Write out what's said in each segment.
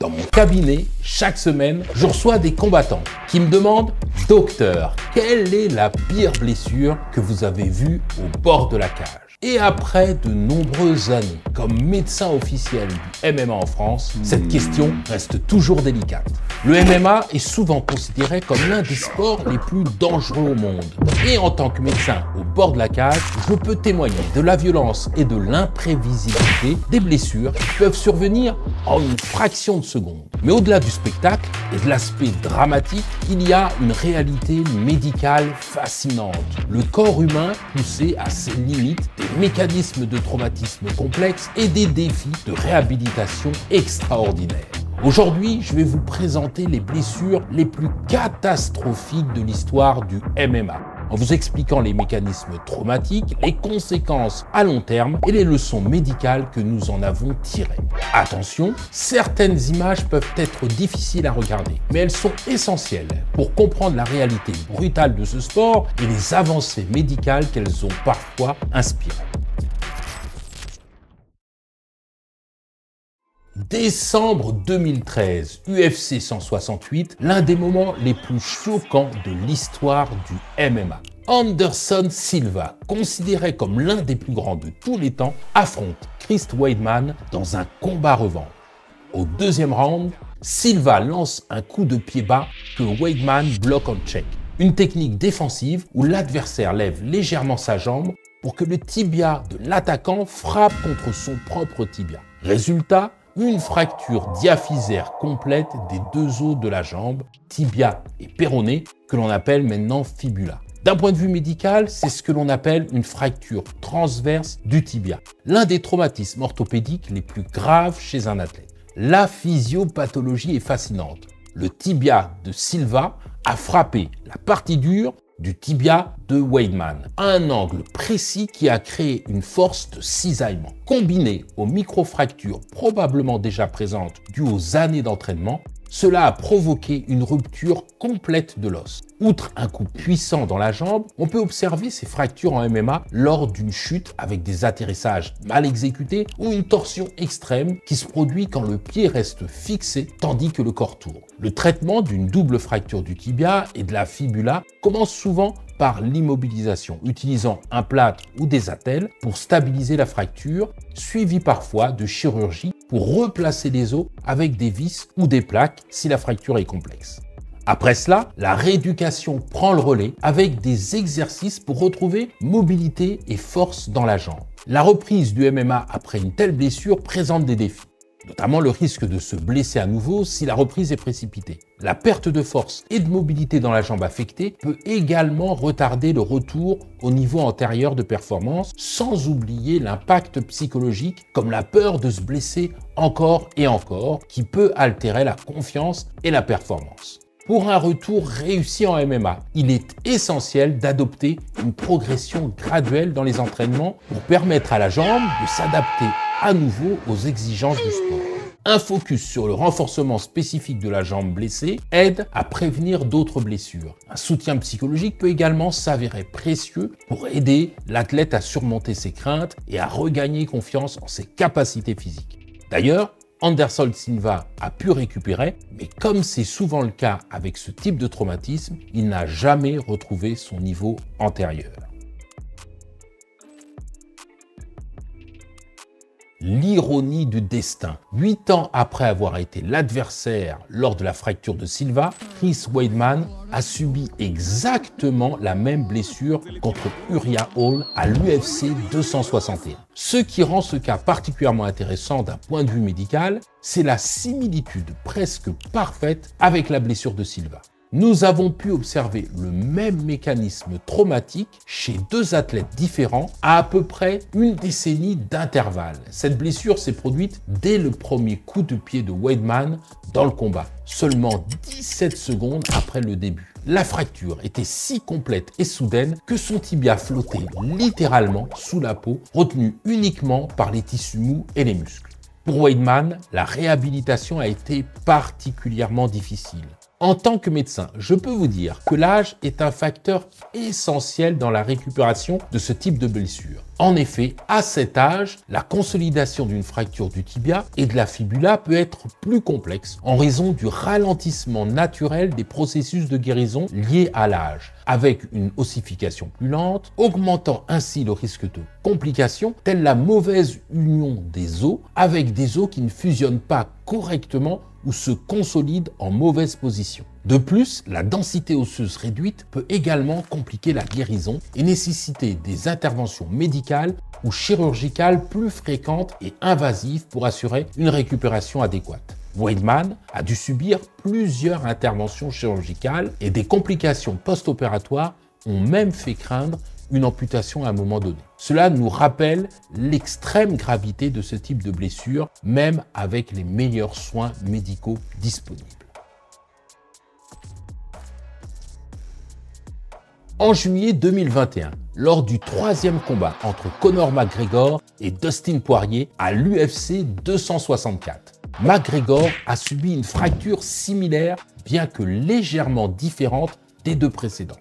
Dans mon cabinet, chaque semaine, je reçois des combattants qui me demandent « Docteur, quelle est la pire blessure que vous avez vue au bord de la cage ?» Et après de nombreuses années comme médecin officiel du MMA en France, cette question reste toujours délicate. Le MMA est souvent considéré comme l'un des sports les plus dangereux au monde. Et en tant que médecin au bord de la cage, je peux témoigner de la violence et de l'imprévisibilité des blessures qui peuvent survenir en une fraction de seconde. Mais au-delà du spectacle et de l'aspect dramatique, il y a une réalité médicale fascinante. Le corps humain poussé à ses limites, des mécanismes de traumatisme complexes et des défis de réhabilitation extraordinaires. Aujourd'hui, je vais vous présenter les blessures les plus catastrophiques de l'histoire du MMA, en vous expliquant les mécanismes traumatiques, les conséquences à long terme et les leçons médicales que nous en avons tirées. Attention, certaines images peuvent être difficiles à regarder, mais elles sont essentielles pour comprendre la réalité brutale de ce sport et les avancées médicales qu'elles ont parfois inspirées. Décembre 2013, UFC 168, l'un des moments les plus choquants de l'histoire du MMA. Anderson Silva, considéré comme l'un des plus grands de tous les temps, affronte Chris Weidman dans un combat revanche. Au deuxième round, Silva lance un coup de pied bas que Weidman bloque en check. Une technique défensive où l'adversaire lève légèrement sa jambe pour que le tibia de l'attaquant frappe contre son propre tibia. Résultat, une fracture diaphysaire complète des deux os de la jambe, tibia et péroné, que l'on appelle maintenant fibula. D'un point de vue médical, c'est ce que l'on appelle une fracture transverse du tibia, l'un des traumatismes orthopédiques les plus graves chez un athlète. La physiopathologie est fascinante. Le tibia de Silva a frappé la partie dure du tibia de Weidman, à un angle précis qui a créé une force de cisaillement. Combiné aux microfractures probablement déjà présentes dues aux années d'entraînement, cela a provoqué une rupture complète de l'os. Outre un coup puissant dans la jambe, on peut observer ces fractures en MMA lors d'une chute avec des atterrissages mal exécutés ou une torsion extrême qui se produit quand le pied reste fixé tandis que le corps tourne. Le traitement d'une double fracture du tibia et de la fibula commence souvent par l'immobilisation, utilisant un plâtre ou des attelles pour stabiliser la fracture, suivi parfois de chirurgie pour replacer les os avec des vis ou des plaques si la fracture est complexe. Après cela, la rééducation prend le relais avec des exercices pour retrouver mobilité et force dans la jambe. La reprise du MMA après une telle blessure présente des défis, notamment le risque de se blesser à nouveau si la reprise est précipitée. La perte de force et de mobilité dans la jambe affectée peut également retarder le retour au niveau antérieur de performance, sans oublier l'impact psychologique comme la peur de se blesser encore et encore, qui peut altérer la confiance et la performance. Pour un retour réussi en MMA, il est essentiel d'adopter une progression graduelle dans les entraînements pour permettre à la jambe de s'adapter à nouveau aux exigences du sport. Un focus sur le renforcement spécifique de la jambe blessée aide à prévenir d'autres blessures. Un soutien psychologique peut également s'avérer précieux pour aider l'athlète à surmonter ses craintes et à regagner confiance en ses capacités physiques. D'ailleurs, Anderson Silva a pu récupérer, mais comme c'est souvent le cas avec ce type de traumatisme, il n'a jamais retrouvé son niveau antérieur. L'ironie du destin. 8 ans après avoir été l'adversaire lors de la fracture de Silva, Chris Weidman a subi exactement la même blessure contre Uriah Hall à l'UFC 261. Ce qui rend ce cas particulièrement intéressant d'un point de vue médical, c'est la similitude presque parfaite avec la blessure de Silva. Nous avons pu observer le même mécanisme traumatique chez deux athlètes différents à peu près une décennie d'intervalle. Cette blessure s'est produite dès le premier coup de pied de Weidman dans le combat, seulement 17 secondes après le début. La fracture était si complète et soudaine que son tibia flottait littéralement sous la peau, retenu uniquement par les tissus mous et les muscles. Pour Weidman, la réhabilitation a été particulièrement difficile. En tant que médecin, je peux vous dire que l'âge est un facteur essentiel dans la récupération de ce type de blessure. En effet, à cet âge, la consolidation d'une fracture du tibia et de la fibula peut être plus complexe en raison du ralentissement naturel des processus de guérison liés à l'âge, avec une ossification plus lente, augmentant ainsi le risque de complications telles la mauvaise union des os avec des os qui ne fusionnent pas correctement ou se consolident en mauvaise position. De plus, la densité osseuse réduite peut également compliquer la guérison et nécessiter des interventions médicales ou chirurgicales plus fréquentes et invasives pour assurer une récupération adéquate. Weidman a dû subir plusieurs interventions chirurgicales et des complications post-opératoires ont même fait craindre une amputation à un moment donné. Cela nous rappelle l'extrême gravité de ce type de blessure, même avec les meilleurs soins médicaux disponibles. En juillet 2021, lors du 3e combat entre Conor McGregor et Dustin Poirier à l'UFC 264, McGregor a subi une fracture similaire, bien que légèrement différente des deux précédentes.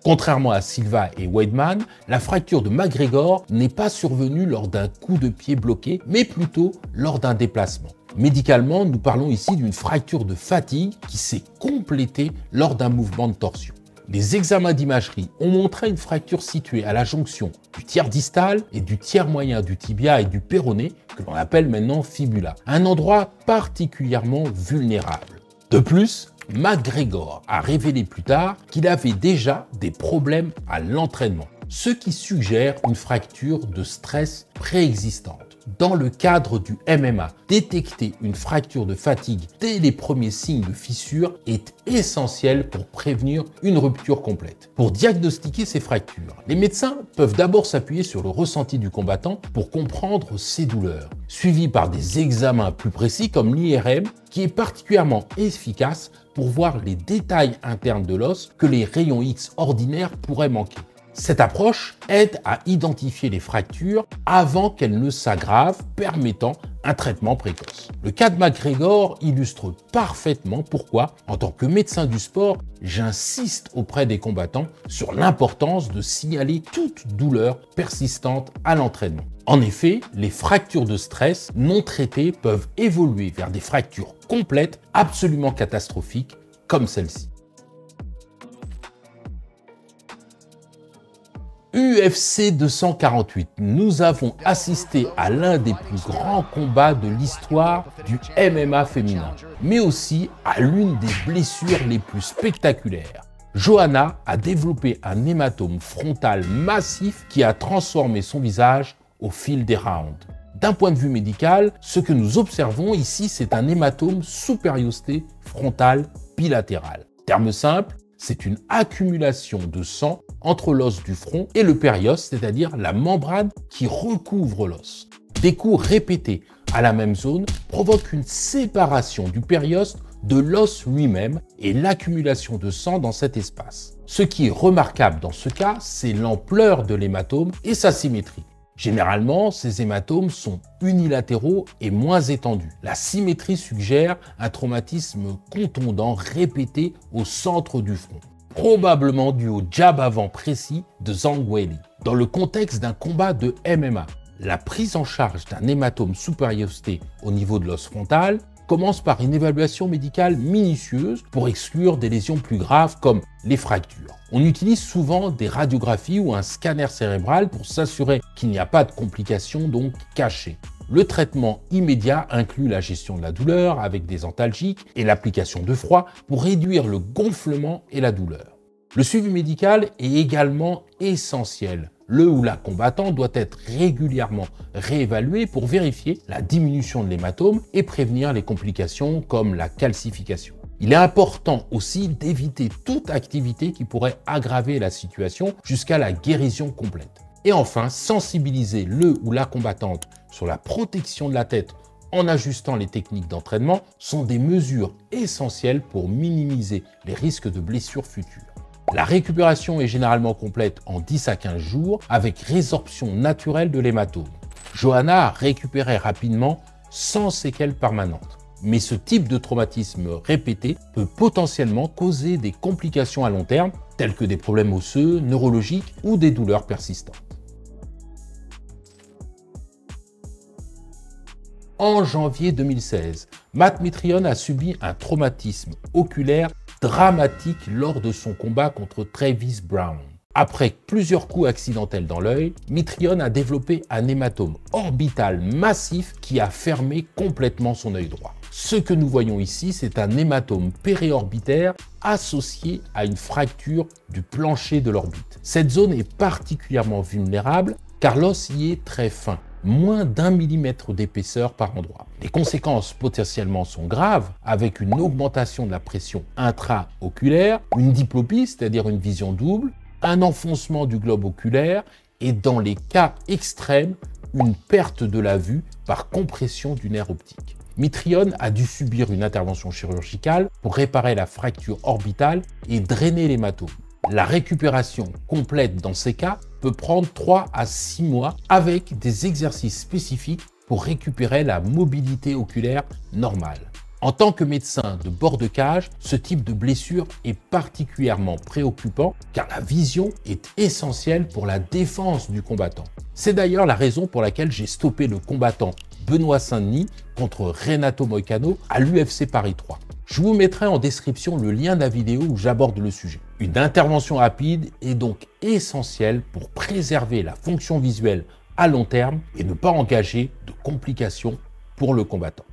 Contrairement à Silva et Weidman, la fracture de McGregor n'est pas survenue lors d'un coup de pied bloqué, mais plutôt lors d'un déplacement. Médicalement, nous parlons ici d'une fracture de fatigue qui s'est complétée lors d'un mouvement de torsion. Les examens d'imagerie ont montré une fracture située à la jonction du tiers distal et du tiers moyen du tibia et du péroné, que l'on appelle maintenant fibula, un endroit particulièrement vulnérable. De plus, McGregor a révélé plus tard qu'il avait déjà des problèmes à l'entraînement, ce qui suggère une fracture de stress préexistante. Dans le cadre du MMA, détecter une fracture de fatigue dès les premiers signes de fissure est essentiel pour prévenir une rupture complète. Pour diagnostiquer ces fractures, les médecins peuvent d'abord s'appuyer sur le ressenti du combattant pour comprendre ses douleurs, suivi par des examens plus précis comme l'IRM, qui est particulièrement efficace pour voir les détails internes de l'os que les rayons X ordinaires pourraient manquer. Cette approche aide à identifier les fractures avant qu'elles ne s'aggravent, permettant un traitement précoce. Le cas de McGregor illustre parfaitement pourquoi, en tant que médecin du sport, j'insiste auprès des combattants sur l'importance de signaler toute douleur persistante à l'entraînement. En effet, les fractures de stress non traitées peuvent évoluer vers des fractures complètes absolument catastrophiques comme celle-ci. UFC 248, nous avons assisté à l'un des plus grands combats de l'histoire du MMA féminin, mais aussi à l'une des blessures les plus spectaculaires. Joanna a développé un hématome frontal massif qui a transformé son visage au fil des rounds. D'un point de vue médical, ce que nous observons ici, c'est un hématome supériorité frontale bilatéral. Terme simple, c'est une accumulation de sang entre l'os du front et le périoste, c'est-à-dire la membrane qui recouvre l'os. Des coups répétés à la même zone provoquent une séparation du périoste de l'os lui-même et l'accumulation de sang dans cet espace. Ce qui est remarquable dans ce cas, c'est l'ampleur de l'hématome et sa symétrie. Généralement, ces hématomes sont unilatéraux et moins étendus. La symétrie suggère un traumatisme contondant répété au centre du front, probablement dû au jab avant précis de Zhang Weili. Dans le contexte d'un combat de MMA, la prise en charge d'un hématome supériorité au niveau de l'os frontal commence par une évaluation médicale minutieuse pour exclure des lésions plus graves comme les fractures. On utilise souvent des radiographies ou un scanner cérébral pour s'assurer qu'il n'y a pas de complications donc cachées. Le traitement immédiat inclut la gestion de la douleur avec des antalgiques et l'application de froid pour réduire le gonflement et la douleur. Le suivi médical est également essentiel. Le ou la combattant doit être régulièrement réévalué pour vérifier la diminution de l'hématome et prévenir les complications comme la calcification. Il est important aussi d'éviter toute activité qui pourrait aggraver la situation jusqu'à la guérison complète. Et enfin, sensibiliser le ou la combattante sur la protection de la tête en ajustant les techniques d'entraînement sont des mesures essentielles pour minimiser les risques de blessures futures. La récupération est généralement complète en 10 à 15 jours avec résorption naturelle de l'hématome. Joanna a récupéré rapidement sans séquelles permanentes. Mais ce type de traumatisme répété peut potentiellement causer des complications à long terme, telles que des problèmes osseux, neurologiques ou des douleurs persistantes. En janvier 2016, Matt Mitrione a subi un traumatisme oculaire dramatique lors de son combat contre Travis Brown. Après plusieurs coups accidentels dans l'œil, Mitrione a développé un hématome orbital massif qui a fermé complètement son œil droit. Ce que nous voyons ici, c'est un hématome périorbitaire associé à une fracture du plancher de l'orbite. Cette zone est particulièrement vulnérable car l'os y est très fin, moins d'1 millimètre d'épaisseur par endroit. Les conséquences potentiellement sont graves, avec une augmentation de la pression intraoculaire, une diplopie, c'est-à-dire une vision double, un enfoncement du globe oculaire et, dans les cas extrêmes, une perte de la vue par compression du nerf optique. Mitrione a dû subir une intervention chirurgicale pour réparer la fracture orbitale et drainer l'hématome. La récupération complète dans ces cas peut prendre 3 à 6 mois avec des exercices spécifiques pour récupérer la mobilité oculaire normale. En tant que médecin de bord de cage, ce type de blessure est particulièrement préoccupant car la vision est essentielle pour la défense du combattant. C'est d'ailleurs la raison pour laquelle j'ai stoppé le combattant Benoît Saint-Denis contre Renato Moicano à l'UFC Paris 3. Je vous mettrai en description le lien de la vidéo où j'aborde le sujet. Une intervention rapide est donc essentielle pour préserver la fonction visuelle à long terme et ne pas engager de complications pour le combattant.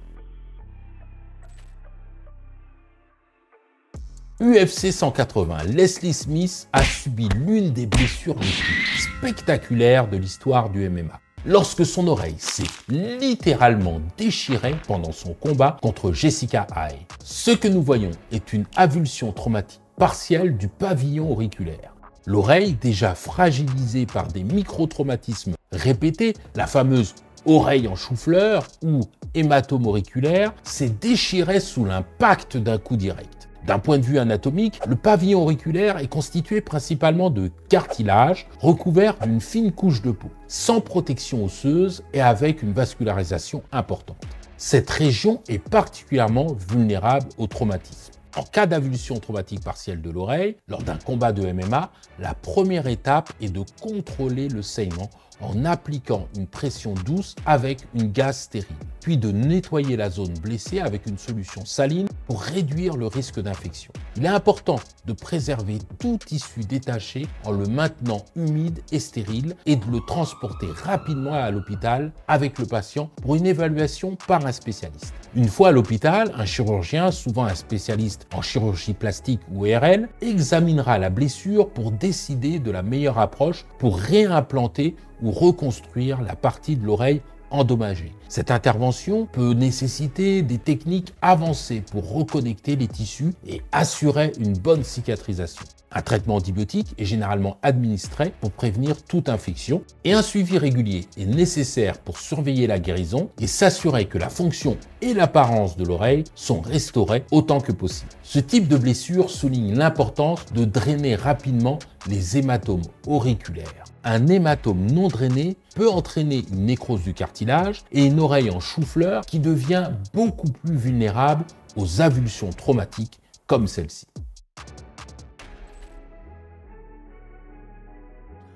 UFC 180, Leslie Smith a subi l'une des blessures les plus spectaculaires de l'histoire du MMA. Lorsque son oreille s'est littéralement déchirée pendant son combat contre Jessica Eye. Ce que nous voyons est une avulsion traumatique partielle du pavillon auriculaire. L'oreille, déjà fragilisée par des micro-traumatismes répétés, la fameuse oreille en chou-fleur ou hématome auriculaire, s'est déchirée sous l'impact d'un coup direct. D'un point de vue anatomique, le pavillon auriculaire est constitué principalement de cartilage recouvert d'une fine couche de peau, sans protection osseuse et avec une vascularisation importante. Cette région est particulièrement vulnérable au traumatisme. En cas d'avulsion traumatique partielle de l'oreille, lors d'un combat de MMA, la première étape est de contrôler le saignement en appliquant une pression douce avec une gaze stérile, puis de nettoyer la zone blessée avec une solution saline pour réduire le risque d'infection. Il est important de préserver tout tissu détaché en le maintenant humide et stérile et de le transporter rapidement à l'hôpital avec le patient pour une évaluation par un spécialiste. Une fois à l'hôpital, un chirurgien, souvent un spécialiste en chirurgie plastique ou IRL, examinera la blessure pour décider de la meilleure approche pour réimplanter ou reconstruire la partie de l'oreille endommagée. Cette intervention peut nécessiter des techniques avancées pour reconnecter les tissus et assurer une bonne cicatrisation. Un traitement antibiotique est généralement administré pour prévenir toute infection et un suivi régulier est nécessaire pour surveiller la guérison et s'assurer que la fonction et l'apparence de l'oreille sont restaurées autant que possible. Ce type de blessure souligne l'importance de drainer rapidement les hématomes auriculaires. Un hématome non drainé peut entraîner une nécrose du cartilage et une oreille en chou-fleur qui devient beaucoup plus vulnérable aux avulsions traumatiques comme celle-ci.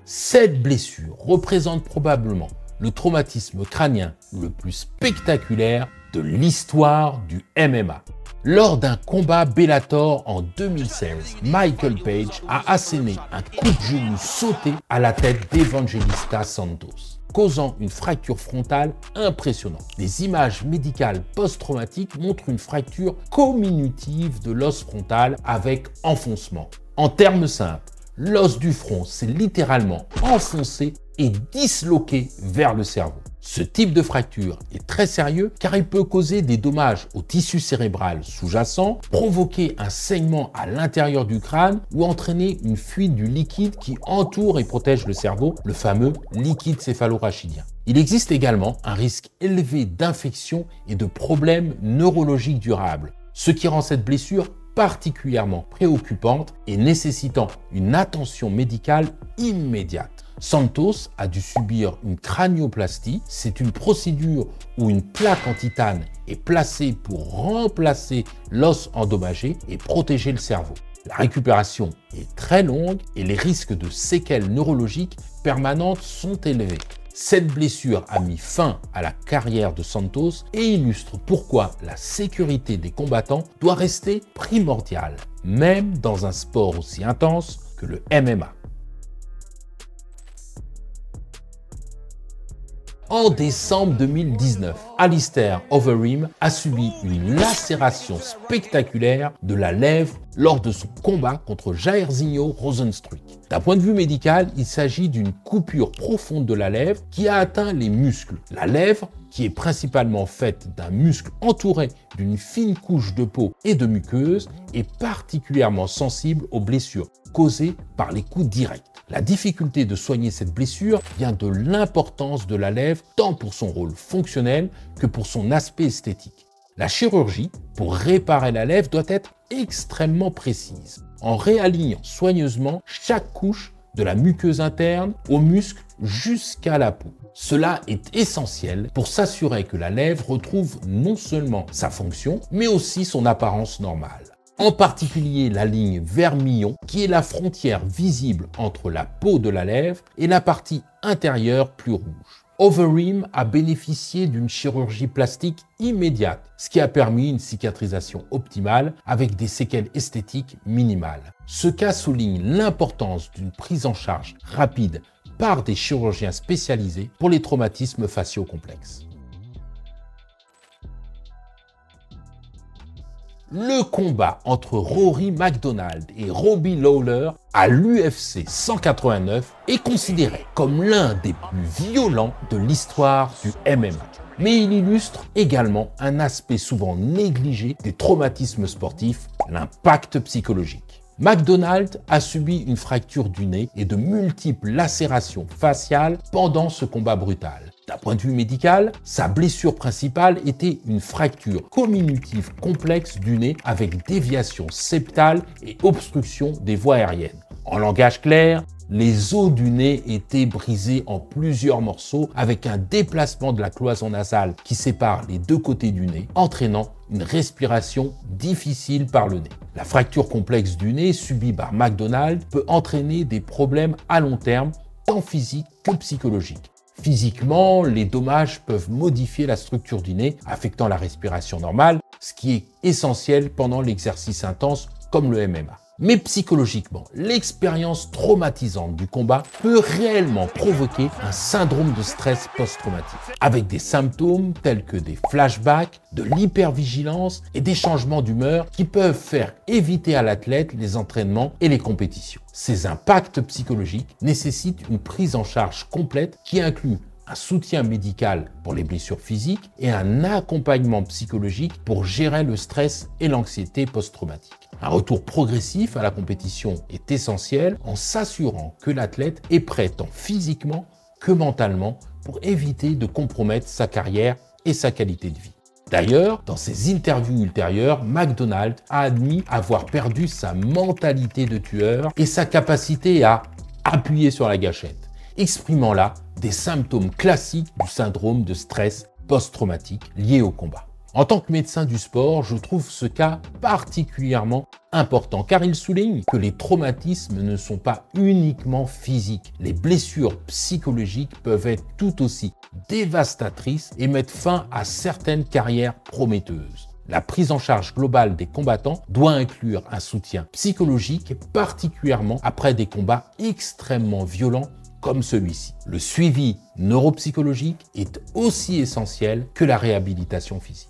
Cette blessure représente probablement le traumatisme crânien le plus spectaculaire de l'histoire du MMA. Lors d'un combat Bellator en 2016, Michael Page a asséné un coup de genou sauté à la tête d'Evangelista Santos, causant une fracture frontale impressionnante. Les images médicales post-traumatiques montrent une fracture comminutive de l'os frontal avec enfoncement. En termes simples, l'os du front s'est littéralement enfoncé et disloqué vers le cerveau. Ce type de fracture est très sérieux car il peut causer des dommages au tissu cérébral sous-jacent, provoquer un saignement à l'intérieur du crâne ou entraîner une fuite du liquide qui entoure et protège le cerveau, le fameux liquide céphalorachidien. Il existe également un risque élevé d'infection et de problèmes neurologiques durables, ce qui rend cette blessure particulièrement préoccupante et nécessitant une attention médicale immédiate. Santos a dû subir une cranioplastie. C'est une procédure où une plaque en titane est placée pour remplacer l'os endommagé et protéger le cerveau. La récupération est très longue et les risques de séquelles neurologiques permanentes sont élevés. Cette blessure a mis fin à la carrière de Santos et illustre pourquoi la sécurité des combattants doit rester primordiale, même dans un sport aussi intense que le MMA. En décembre 2019, Alistair Overeem a subi une lacération spectaculaire de la lèvre lors de son combat contre Jairzinho Rozenstruik. D'un point de vue médical, il s'agit d'une coupure profonde de la lèvre qui a atteint les muscles. La lèvre, qui est principalement faite d'un muscle entouré d'une fine couche de peau et de muqueuse, est particulièrement sensible aux blessures causées par les coups directs. La difficulté de soigner cette blessure vient de l'importance de la lèvre tant pour son rôle fonctionnel que pour son aspect esthétique. La chirurgie pour réparer la lèvre doit être extrêmement précise, en réalignant soigneusement chaque couche de la muqueuse interne aux muscles jusqu'à la peau. Cela est essentiel pour s'assurer que la lèvre retrouve non seulement sa fonction, mais aussi son apparence normale. En particulier la ligne vermillon, qui est la frontière visible entre la peau de la lèvre et la partie intérieure plus rouge. Overeem a bénéficié d'une chirurgie plastique immédiate, ce qui a permis une cicatrisation optimale avec des séquelles esthétiques minimales. Ce cas souligne l'importance d'une prise en charge rapide par des chirurgiens spécialisés pour les traumatismes faciaux complexes. Le combat entre Rory MacDonald et Robbie Lawler à l'UFC 189 est considéré comme l'un des plus violents de l'histoire du MMA. Mais il illustre également un aspect souvent négligé des traumatismes sportifs, l'impact psychologique. MacDonald a subi une fracture du nez et de multiples lacérations faciales pendant ce combat brutal. D'un point de vue médical, sa blessure principale était une fracture comminutive complexe du nez avec déviation septale et obstruction des voies aériennes. En langage clair, les os du nez étaient brisés en plusieurs morceaux avec un déplacement de la cloison nasale qui sépare les deux côtés du nez, entraînant une respiration difficile par le nez. La fracture complexe du nez subie par MacDonald peut entraîner des problèmes à long terme, tant physiques que psychologiques. Physiquement, les dommages peuvent modifier la structure du nez, affectant la respiration normale, ce qui est essentiel pendant l'exercice intense comme le MMA. Mais psychologiquement, l'expérience traumatisante du combat peut réellement provoquer un syndrome de stress post-traumatique, avec des symptômes tels que des flashbacks, de l'hypervigilance et des changements d'humeur qui peuvent faire éviter à l'athlète les entraînements et les compétitions. Ces impacts psychologiques nécessitent une prise en charge complète qui inclut un soutien médical pour les blessures physiques et un accompagnement psychologique pour gérer le stress et l'anxiété post-traumatique. Un retour progressif à la compétition est essentiel en s'assurant que l'athlète est prêt tant physiquement que mentalement pour éviter de compromettre sa carrière et sa qualité de vie. D'ailleurs, dans ses interviews ultérieures, MacDonald a admis avoir perdu sa mentalité de tueur et sa capacité à appuyer sur la gâchette, exprimant là des symptômes classiques du syndrome de stress post-traumatique lié au combat. En tant que médecin du sport, je trouve ce cas particulièrement important car il souligne que les traumatismes ne sont pas uniquement physiques. Les blessures psychologiques peuvent être tout aussi dévastatrices et mettre fin à certaines carrières prometteuses. La prise en charge globale des combattants doit inclure un soutien psychologique, particulièrement après des combats extrêmement violents comme celui-ci. Le suivi neuropsychologique est aussi essentiel que la réhabilitation physique.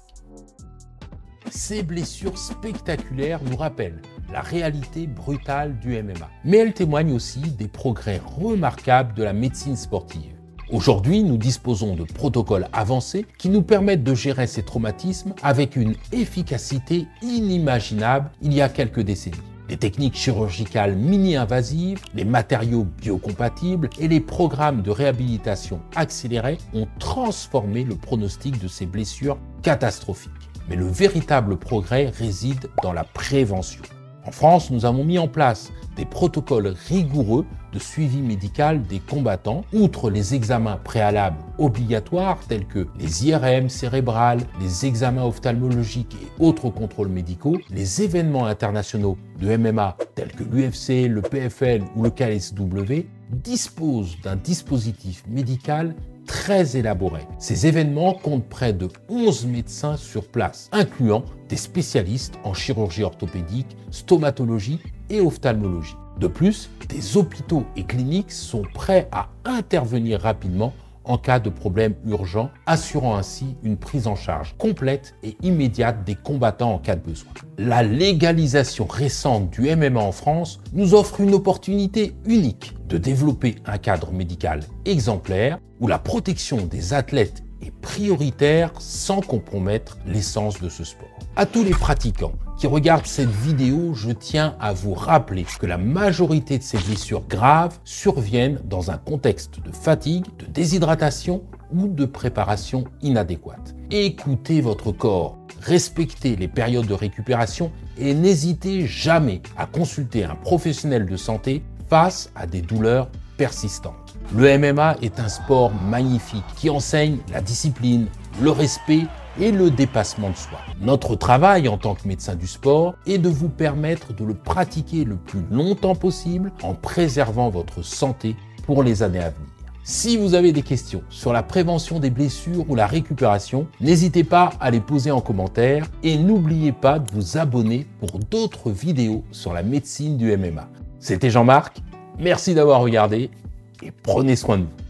Ces blessures spectaculaires nous rappellent la réalité brutale du MMA, mais elles témoignent aussi des progrès remarquables de la médecine sportive. Aujourd'hui, nous disposons de protocoles avancés qui nous permettent de gérer ces traumatismes avec une efficacité inimaginable il y a quelques décennies. Les techniques chirurgicales mini-invasives, les matériaux biocompatibles et les programmes de réhabilitation accélérés ont transformé le pronostic de ces blessures catastrophiques. Mais le véritable progrès réside dans la prévention. En France, nous avons mis en place des protocoles rigoureux de suivi médical des combattants, outre les examens préalables obligatoires tels que les IRM cérébrales, les examens ophtalmologiques et autres contrôles médicaux. Les événements internationaux de MMA tels que l'UFC, le PFL ou le KSW disposent d'un dispositif médical très élaborés. Ces événements comptent près de 11 médecins sur place, incluant des spécialistes en chirurgie orthopédique, stomatologie et ophtalmologie. De plus, des hôpitaux et cliniques sont prêts à intervenir rapidement en cas de problème urgent, assurant ainsi une prise en charge complète et immédiate des combattants en cas de besoin. La légalisation récente du MMA en France nous offre une opportunité unique de développer un cadre médical exemplaire où la protection des athlètes est prioritaire sans compromettre l'essence de ce sport. À tous les pratiquants qui regardent cette vidéo, je tiens à vous rappeler que la majorité de ces blessures graves surviennent dans un contexte de fatigue, de déshydratation ou de préparation inadéquate. Écoutez votre corps, respectez les périodes de récupération et n'hésitez jamais à consulter un professionnel de santé face à des douleurs persistantes. Le MMA est un sport magnifique qui enseigne la discipline, le respect et le dépassement de soi. Notre travail en tant que médecin du sport est de vous permettre de le pratiquer le plus longtemps possible en préservant votre santé pour les années à venir. Si vous avez des questions sur la prévention des blessures ou la récupération, n'hésitez pas à les poser en commentaire et n'oubliez pas de vous abonner pour d'autres vidéos sur la médecine du MMA. C'était Jean-Marc, merci d'avoir regardé et prenez soin de vous.